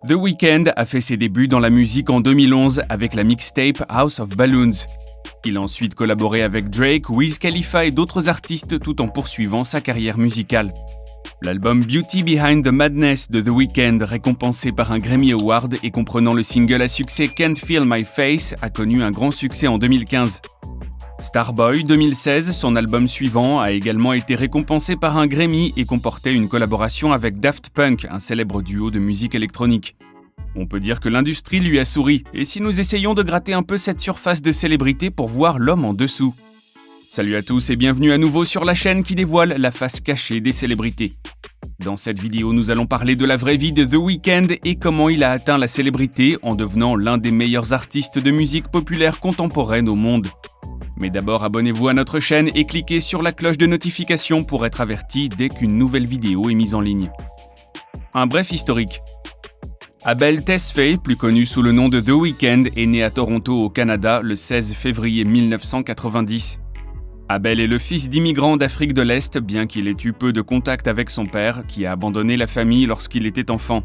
The Weeknd a fait ses débuts dans la musique en 2011 avec la mixtape House of Balloons. Il a ensuite collaboré avec Drake, Wiz Khalifa et d'autres artistes tout en poursuivant sa carrière musicale. L'album Beauty Behind the Madness de The Weeknd, récompensé par un Grammy Award et comprenant le single à succès Can't Feel My Face, a connu un grand succès en 2015. Starboy 2016, son album suivant, a également été récompensé par un Grammy et comportait une collaboration avec Daft Punk, un célèbre duo de musique électronique. On peut dire que l'industrie lui a souri, et si nous essayons de gratter un peu cette surface de célébrité pour voir l'homme en dessous. Salut à tous et bienvenue à nouveau sur la chaîne qui dévoile la face cachée des célébrités. Dans cette vidéo, nous allons parler de la vraie vie de The Weeknd et comment il a atteint la célébrité en devenant l'un des meilleurs artistes de musique populaire contemporaine au monde. Mais d'abord, abonnez-vous à notre chaîne et cliquez sur la cloche de notification pour être averti dès qu'une nouvelle vidéo est mise en ligne. Un bref historique. Abel Tesfaye, plus connu sous le nom de The Weeknd, est né à Toronto au Canada le 16 février 1990. Abel est le fils d'immigrants d'Afrique de l'Est, bien qu'il ait eu peu de contact avec son père, qui a abandonné la famille lorsqu'il était enfant.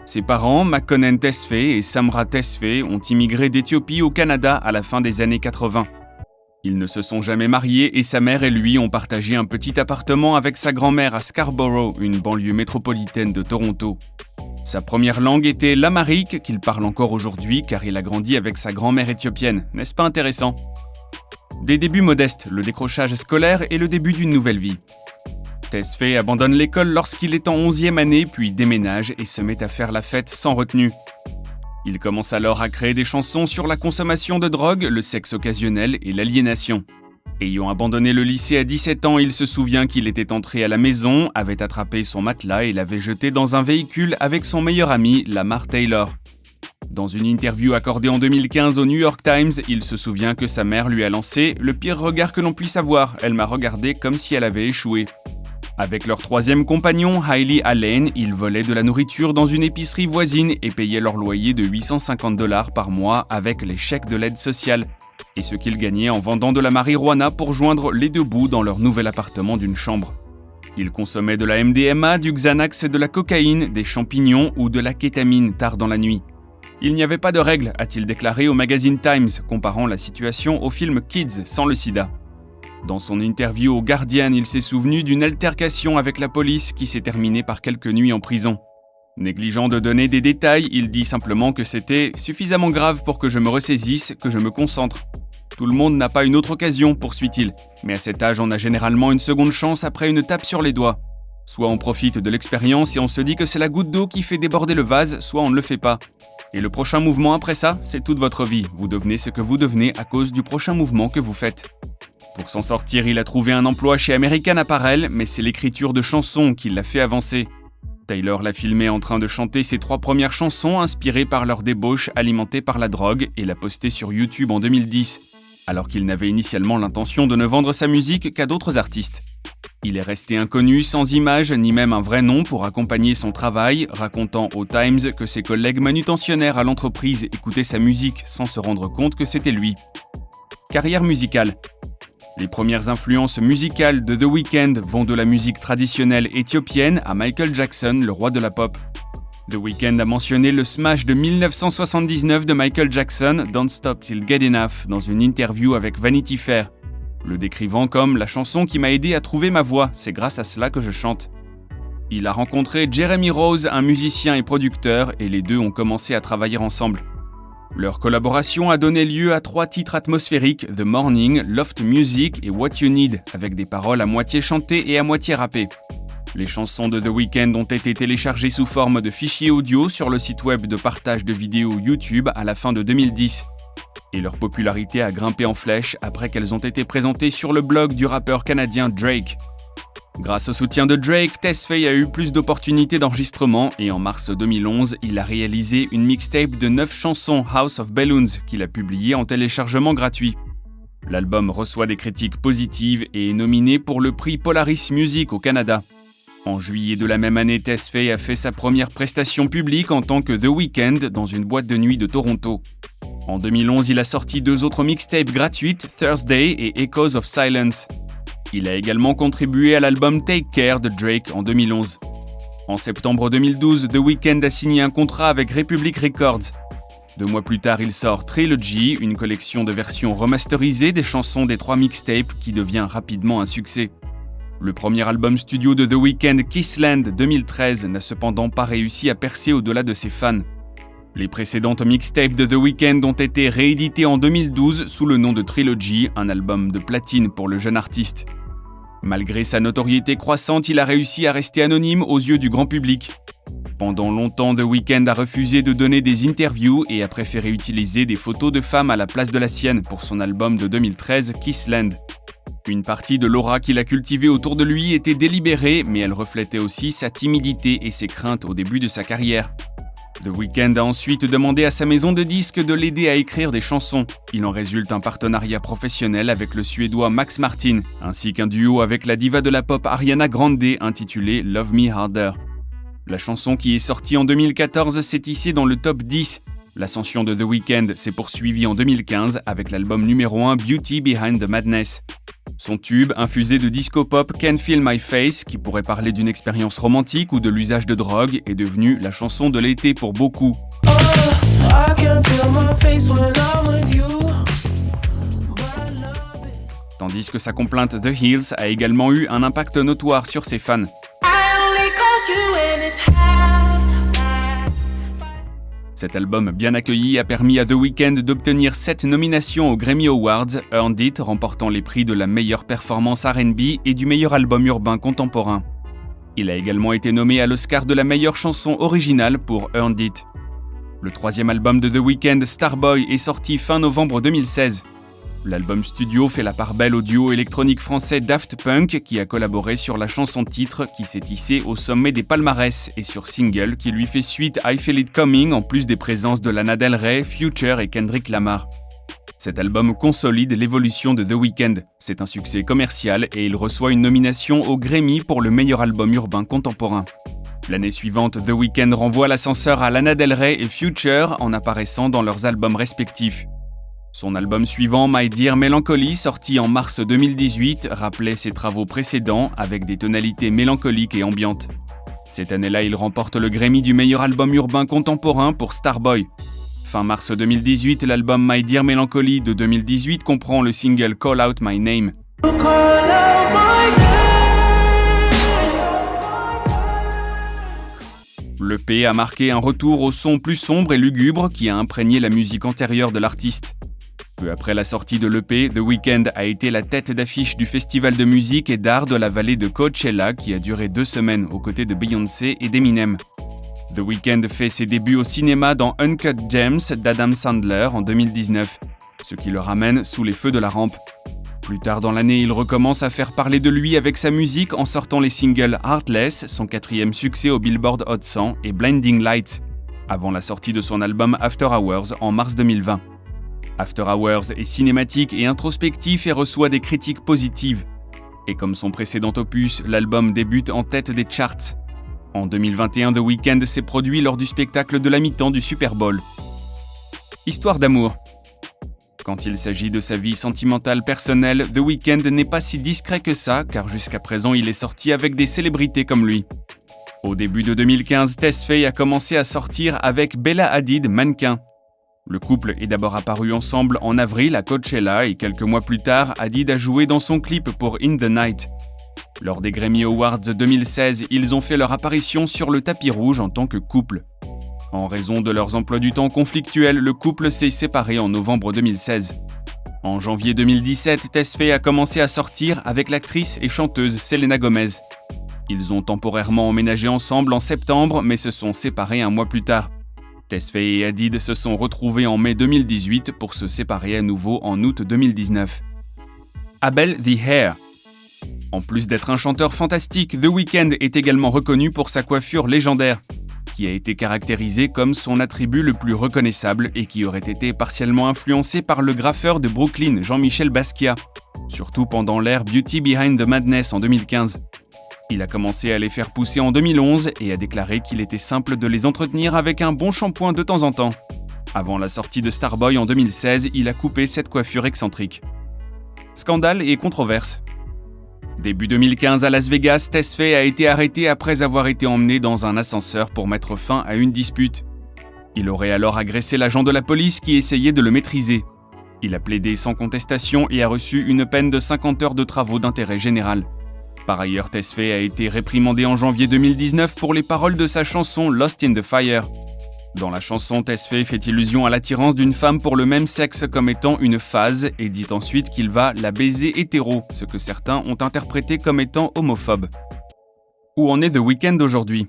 Ses parents, Makonnen Tesfaye et Samra Tesfaye, ont immigré d'Éthiopie au Canada à la fin des années 80. Ils ne se sont jamais mariés et sa mère et lui ont partagé un petit appartement avec sa grand-mère à Scarborough, une banlieue métropolitaine de Toronto. Sa première langue était l'amharique, qu'il parle encore aujourd'hui car il a grandi avec sa grand-mère éthiopienne. N'est-ce pas intéressant ? Des débuts modestes, le décrochage scolaire et le début d'une nouvelle vie. Tesfaye abandonne l'école lorsqu'il est en 11e année puis déménage et se met à faire la fête sans retenue. Il commence alors à créer des chansons sur la consommation de drogue, le sexe occasionnel et l'aliénation. Ayant abandonné le lycée à 17 ans, il se souvient qu'il était entré à la maison, avait attrapé son matelas et l'avait jeté dans un véhicule avec son meilleur ami, Lamar Taylor. Dans une interview accordée en 2015 au New York Times, il se souvient que sa mère lui a lancé « le pire regard que l'on puisse avoir, elle m'a regardé comme si elle avait échoué ». Avec leur troisième compagnon, Hailey Allen, ils volaient de la nourriture dans une épicerie voisine et payaient leur loyer de $850 par mois avec les chèques de l'aide sociale, et ce qu'ils gagnaient en vendant de la marijuana pour joindre les deux bouts dans leur nouvel appartement d'une chambre. Ils consommaient de la MDMA, du Xanax, de la cocaïne, des champignons ou de la kétamine tard dans la nuit. Il n'y avait pas de règles, a-t-il déclaré au magazine Times, comparant la situation au film Kids sans le sida. Dans son interview au Guardian, il s'est souvenu d'une altercation avec la police qui s'est terminée par quelques nuits en prison. Négligeant de donner des détails, il dit simplement que c'était suffisamment grave pour que je me ressaisisse, que je me concentre. Tout le monde n'a pas une autre occasion, poursuit-il, mais à cet âge on a généralement une seconde chance après une tape sur les doigts. Soit on profite de l'expérience et on se dit que c'est la goutte d'eau qui fait déborder le vase, soit on ne le fait pas. Et le prochain mouvement après ça, c'est toute votre vie. Vous devenez ce que vous devenez à cause du prochain mouvement que vous faites. Pour s'en sortir, il a trouvé un emploi chez American Apparel, mais c'est l'écriture de chansons qui l'a fait avancer. Taylor l'a filmé en train de chanter ses 3 premières chansons inspirées par leur débauche alimentée par la drogue et l'a posté sur YouTube en 2010, alors qu'il n'avait initialement l'intention de ne vendre sa musique qu'à d'autres artistes. Il est resté inconnu, sans image ni même un vrai nom pour accompagner son travail, racontant au Times que ses collègues manutentionnaires à l'entreprise écoutaient sa musique sans se rendre compte que c'était lui. Carrière musicale. Les premières influences musicales de The Weeknd vont de la musique traditionnelle éthiopienne à Michael Jackson, le roi de la pop. The Weeknd a mentionné le smash de 1979 de Michael Jackson, Don't Stop Till Get Enough, dans une interview avec Vanity Fair, le décrivant comme « la chanson qui m'a aidé à trouver ma voix, c'est grâce à cela que je chante ». Il a rencontré Jeremy Rose, un musicien et producteur, et les deux ont commencé à travailler ensemble. Leur collaboration a donné lieu à 3 titres atmosphériques, The Morning, Loft Music et What You Need, avec des paroles à moitié chantées et à moitié rappées. Les chansons de The Weeknd ont été téléchargées sous forme de fichiers audio sur le site web de partage de vidéos YouTube à la fin de 2010. Et leur popularité a grimpé en flèche après qu'elles ont été présentées sur le blog du rappeur canadien Drake. Grâce au soutien de Drake, Tesfaye a eu plus d'opportunités d'enregistrement et en mars 2011, il a réalisé une mixtape de 9 chansons House of Balloons qu'il a publiée en téléchargement gratuit. L'album reçoit des critiques positives et est nominé pour le prix Polaris Music au Canada. En juillet de la même année, Tesfaye a fait sa première prestation publique en tant que The Weeknd dans une boîte de nuit de Toronto. En 2011, il a sorti 2 autres mixtapes gratuites, Thursday et Echoes of Silence. Il a également contribué à l'album Take Care de Drake en 2011. En septembre 2012, The Weeknd a signé un contrat avec Republic Records. 2 mois plus tard, il sort Trilogy, une collection de versions remasterisées des chansons des 3 mixtapes qui devient rapidement un succès. Le premier album studio de The Weeknd, Kissland 2013, n'a cependant pas réussi à percer au-delà de ses fans. Les précédentes mixtapes de The Weeknd ont été rééditées en 2012 sous le nom de Trilogy, un album de platine pour le jeune artiste. Malgré sa notoriété croissante, il a réussi à rester anonyme aux yeux du grand public. Pendant longtemps, The Weeknd a refusé de donner des interviews et a préféré utiliser des photos de femmes à la place de la sienne pour son album de 2013, Kissland. Une partie de l'aura qu'il a cultivée autour de lui était délibérée, mais elle reflétait aussi sa timidité et ses craintes au début de sa carrière. The Weeknd a ensuite demandé à sa maison de disques de l'aider à écrire des chansons. Il en résulte un partenariat professionnel avec le Suédois Max Martin, ainsi qu'un duo avec la diva de la pop Ariana Grande intitulé Love Me Harder. La chanson qui est sortie en 2014 s'est hissée dans le top 10. L'ascension de The Weeknd s'est poursuivie en 2015 avec l'album numéro 1 Beauty Behind the Madness. Son tube, infusé de disco-pop Can't Feel My Face, qui pourrait parler d'une expérience romantique ou de l'usage de drogue, est devenu la chanson de l'été pour beaucoup. Tandis que sa complainte The Hills a également eu un impact notoire sur ses fans. Cet album bien accueilli a permis à The Weeknd d'obtenir 7 nominations aux Grammy Awards, Earned It remportant les prix de la meilleure performance R&B et du meilleur album urbain contemporain. Il a également été nommé à l'Oscar de la meilleure chanson originale pour Earned It. Le 3e album de The Weeknd, Starboy, est sorti fin novembre 2016. L'album studio fait la part belle au duo électronique français Daft Punk qui a collaboré sur la chanson titre qui s'est hissée au sommet des palmarès et sur Single qui lui fait suite I Feel It Coming en plus des présences de Lana Del Rey, Future et Kendrick Lamar. Cet album consolide l'évolution de The Weeknd. C'est un succès commercial et il reçoit une nomination au Grammy pour le meilleur album urbain contemporain. L'année suivante, The Weeknd renvoie l'ascenseur à Lana Del Rey et Future en apparaissant dans leurs albums respectifs. Son album suivant, My Dear Melancholy, sorti en mars 2018, rappelait ses travaux précédents avec des tonalités mélancoliques et ambiantes. Cette année-là, il remporte le Grammy du meilleur album urbain contemporain pour Starboy. Fin mars 2018, l'album My Dear Melancholy de 2018 comprend le single Call Out My Name. L'EP a marqué un retour au son plus sombre et lugubre qui a imprégné la musique antérieure de l'artiste. Peu après la sortie de l'EP, The Weeknd a été la tête d'affiche du festival de musique et d'art de la vallée de Coachella qui a duré 2 semaines aux côtés de Beyoncé et d'Eminem. The Weeknd fait ses débuts au cinéma dans Uncut Gems d'Adam Sandler en 2019, ce qui le ramène sous les feux de la rampe. Plus tard dans l'année, il recommence à faire parler de lui avec sa musique en sortant les singles Heartless, son 4e succès au Billboard Hot 100, et Blinding Lights, avant la sortie de son album After Hours en mars 2020. After Hours est cinématique et introspectif et reçoit des critiques positives. Et comme son précédent opus, l'album débute en tête des charts. En 2021, The Weeknd s'est produit lors du spectacle de la mi-temps du Super Bowl. Histoire d'amour. Quand il s'agit de sa vie sentimentale personnelle, The Weeknd n'est pas si discret que ça, car jusqu'à présent il est sorti avec des célébrités comme lui. Au début de 2015, Tesfaye a commencé à sortir avec Bella Hadid, mannequin. Le couple est d'abord apparu ensemble en avril à Coachella et quelques mois plus tard, Hadid a joué dans son clip pour In the Night. Lors des Grammy Awards 2016, ils ont fait leur apparition sur le tapis rouge en tant que couple. En raison de leurs emplois du temps conflictuels, le couple s'est séparé en novembre 2016. En janvier 2017, Tesfaye a commencé à sortir avec l'actrice et chanteuse Selena Gomez. Ils ont temporairement emménagé ensemble en septembre, mais se sont séparés un mois plus tard. Tesfaye et Hadid se sont retrouvés en mai 2018 pour se séparer à nouveau en août 2019. Abel The Hair. En plus d'être un chanteur fantastique, The Weeknd est également reconnu pour sa coiffure légendaire, qui a été caractérisée comme son attribut le plus reconnaissable et qui aurait été partiellement influencé par le graffeur de Brooklyn, Jean-Michel Basquiat, surtout pendant l'ère Beauty Behind the Madness en 2015. Il a commencé à les faire pousser en 2011 et a déclaré qu'il était simple de les entretenir avec un bon shampoing de temps en temps. Avant la sortie de Starboy en 2016, il a coupé cette coiffure excentrique. Scandale et controverse. Début 2015 à Las Vegas, Tesfaye a été arrêté après avoir été emmené dans un ascenseur pour mettre fin à une dispute. Il aurait alors agressé l'agent de la police qui essayait de le maîtriser. Il a plaidé sans contestation et a reçu une peine de 50 heures de travaux d'intérêt général. Par ailleurs, Tesfaye a été réprimandé en janvier 2019 pour les paroles de sa chanson Lost in the Fire. Dans la chanson, Tesfaye fait illusion à l'attirance d'une femme pour le même sexe comme étant une phase et dit ensuite qu'il va la baiser hétéro, ce que certains ont interprété comme étant homophobe. Où en est The Weeknd aujourd'hui ?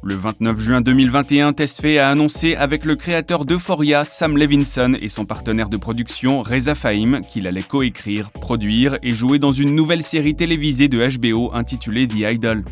Le 29 juin 2021, Tesfaye a annoncé avec le créateur d'Euphoria, Sam Levinson, et son partenaire de production, Reza Fahim, qu'il allait coécrire, produire et jouer dans une nouvelle série télévisée de HBO intitulée The Idol.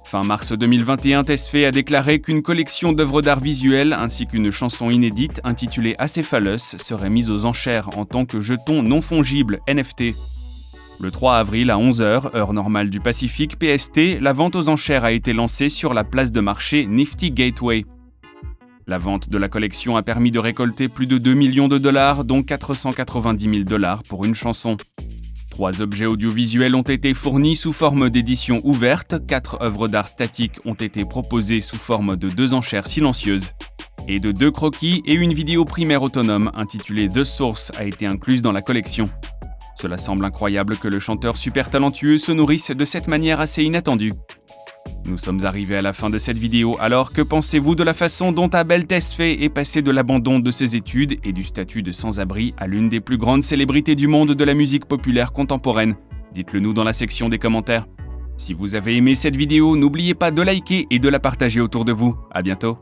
Fin mars 2021, Tesfaye a déclaré qu'une collection d'œuvres d'art visuel ainsi qu'une chanson inédite intitulée Acéphalos serait mise aux enchères en tant que jeton non fongible NFT. Le 3 avril à 11h, heure normale du Pacifique PST, la vente aux enchères a été lancée sur la place de marché Nifty Gateway. La vente de la collection a permis de récolter plus de 2 millions de dollars, dont 490 000 dollars pour une chanson. 3 objets audiovisuels ont été fournis sous forme d'édition ouverte, 4 œuvres d'art statiques ont été proposées sous forme de 2 enchères silencieuses. Et de 2 croquis et une vidéo primaire autonome intitulée The Source a été incluse dans la collection. Cela semble incroyable que le chanteur super talentueux se nourrisse de cette manière assez inattendue. Nous sommes arrivés à la fin de cette vidéo, alors que pensez-vous de la façon dont Abel Tesfaye est passé de l'abandon de ses études et du statut de sans-abri à l'une des plus grandes célébrités du monde de la musique populaire contemporaine ? Dites-le nous dans la section des commentaires. Si vous avez aimé cette vidéo, n'oubliez pas de liker et de la partager autour de vous. À bientôt.